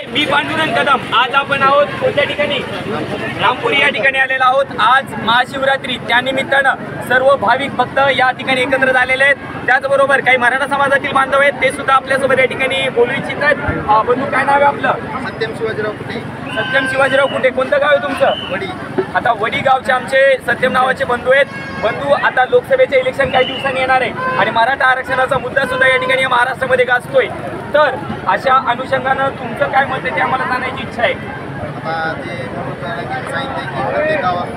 मी पांडुरंग कदम। आज आपण आहोत कोणत्या ठिकाणी? रामपुरी या ठिकाणी आलेलो आहोत। आज महाशिवरात्री, त्यानिमित्तानं सर्व भाविक भक्त या ठिकाणी एकत्र झालेले आहेत। त्याचबरोबर काही मराठा समाजातील बांधव आहेत, ते सुद्धा आपल्यासोबत या ठिकाणी बोलू इच्छित आहेत। बंधू, काय नाव आहे आपलं? सत्यम शिवाजीराव कुटे। सत्यम शिवाजीराव कुटे, कोणतं गाव आहे तुमचं? वडी। आता वडी गावचे आमचे सत्यम नावाचे बंधू आहेत। बंधू, आता लोकसभेचे इलेक्शन काही दिवसांनी येणार आहे आणि मराठा आरक्षणाचा मुद्दा सुद्धा या ठिकाणी महाराष्ट्रामध्ये गाजतोय। तर अशा अनुषंगानं तुमचं काय मत आहे ते आम्हाला जाण्याची इच्छा आहे। आता जे सांगितलं की प्रत्येक गावात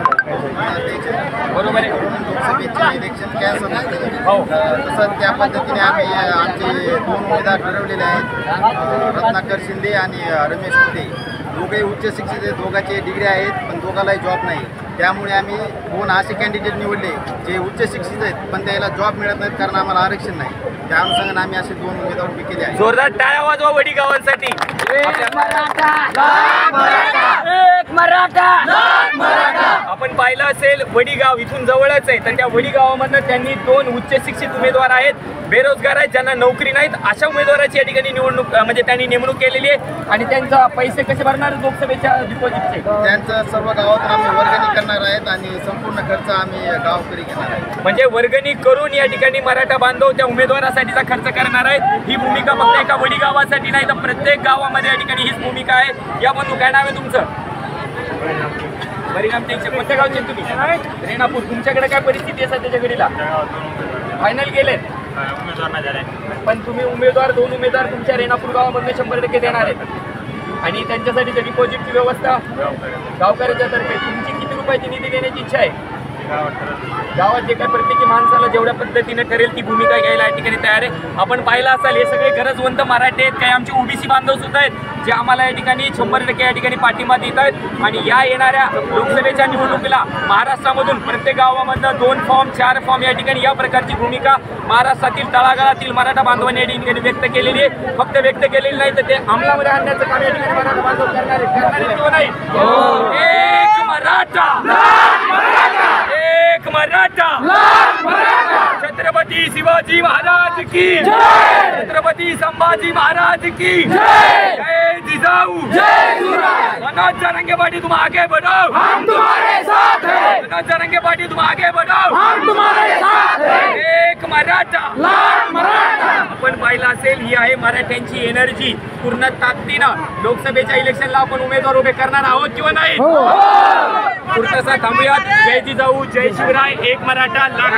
बरोबर आहे, लोकसभेचे इलेक्शन कॅन्सल आहे। हो, तसंच त्या पद्धतीने आम्ही आमचे दोन उमेदवार ठरवलेले आहेत, रत्नाकर शिंदे आणि रमेश कुटे। दोघेही उच्च शिक्षित आहेत, दोघांचे डिग्री आहेत, पण दोघांलाही जॉब नाही। त्यामुळे आम्ही दोन असे कॅन्डिडेट निवडले जे उच्च शिक्षित आहेत पण त्याला जॉब मिळत नाहीत, कारण आम्हाला आरक्षण नाही। त्या अनुषंगाने आम्ही असे दोन उमेदवार उभे केले आहेत। जोरदार टाळ्या वाजवा वडी गावांसाठी। आपण पाहिलं असेल वडी गाव इथून जवळच आहे, तर त्या वडी गावामधनं त्यांनी दोन उच्च शिक्षित उमेदवार आहेत, बेरोजगार आहेत, ज्यांना नोकरी नाहीत, अशा उमेदवाराची या ठिकाणी निवडणूक म्हणजे त्यांनी नेमणूक केलेली आहे। आणि त्यांचा पैसे कसे भरणार लोकसभेच्या डिपॉझिटचे? त्यांचं सर्व गावात आम्ही वर्गणी करणार आहेत आणि संपूर्ण खर्च आम्ही गावकरी घेणार आहे। म्हणजे वर्गणी करून या ठिकाणी मराठा बांधव त्या उमेदवारासाठीचा खर्च करणार आहेत। ही भूमिका फक्त एका वडी गावासाठी नाही, तर प्रत्येक गावामध्ये या ठिकाणी हीच भूमिका आहे। या बंधू, काय नाव आहे तुमचं? परिणाम त्यांचे कोणत्या गावचे तुम्ही? रेणापूर। तुमच्याकडे काय परिस्थिती आहे सध्याच्या घडीला? फायनल गेलेत पण तुम्ही उमेदवार, दोन उमेदवार तुमच्या रेणापूर गावामध्ये 100% देणार आहेत आणि त्यांच्यासाठी डिपॉझिटची व्यवस्था गावकऱ्याच्या तर्फे तुमची किती रुपयाची निधी देण्याची इच्छा आहे? गावात जे काही प्रत्येकी माणसाला जेवढ्या पद्धतीने ठरेल ती भूमिका घ्यायला या ठिकाणी तयार आहे। आपण पाहिलं असाल हे सगळे गरजवंत मराठी आहेत, काही आमचे ओबीसी बांधव सुद्धा आहेत जे आम्हाला या ठिकाणी 100% या ठिकाणी पाठिंबा देत आहेत। आणि या येणाऱ्या लोकसभेच्या निवडणुकीला महाराष्ट्रामधून प्रत्येक गावामधनं 2 फॉर्म 4 फॉर्म या ठिकाणी या प्रकारची भूमिका महाराष्ट्रातील तळागाळातील मराठा बांधवांनी या ठिकाणी व्यक्त केलेली आहे। फक्त व्यक्त केलेली नाही तर ते अंमलामध्ये आणण्याचं काम या ठिकाणी मराठा बांधव करणार आहेत किंवा नाही? एक मराठा, एक मराठा, छत्रपती शिवाजी महाराज की जय, छत्रपती संभाजी महाराज की जय, जय जिजाऊ, जय शिवराय। मनोज जरंगे पाटील, तुम आगे बढ़ो, हम तुम्हारे साथ हैं। मनोज जरंगे पाटील, तुम आगे बढ़ो, हम तुम्हारे साथ हैं। एक मराठा, लाल मराठा। आपण पाहिलं असेल ही आहे मराठ्यांची एनर्जी। पूर्ण ताकदीनं लोकसभेच्या इलेक्शनला आपण उमेदवार उभे करणार आहोत किंवा नाही? पुरतसा थांबूयात। जय जिजाऊ, जय शिवराय, एक मराठा, लाल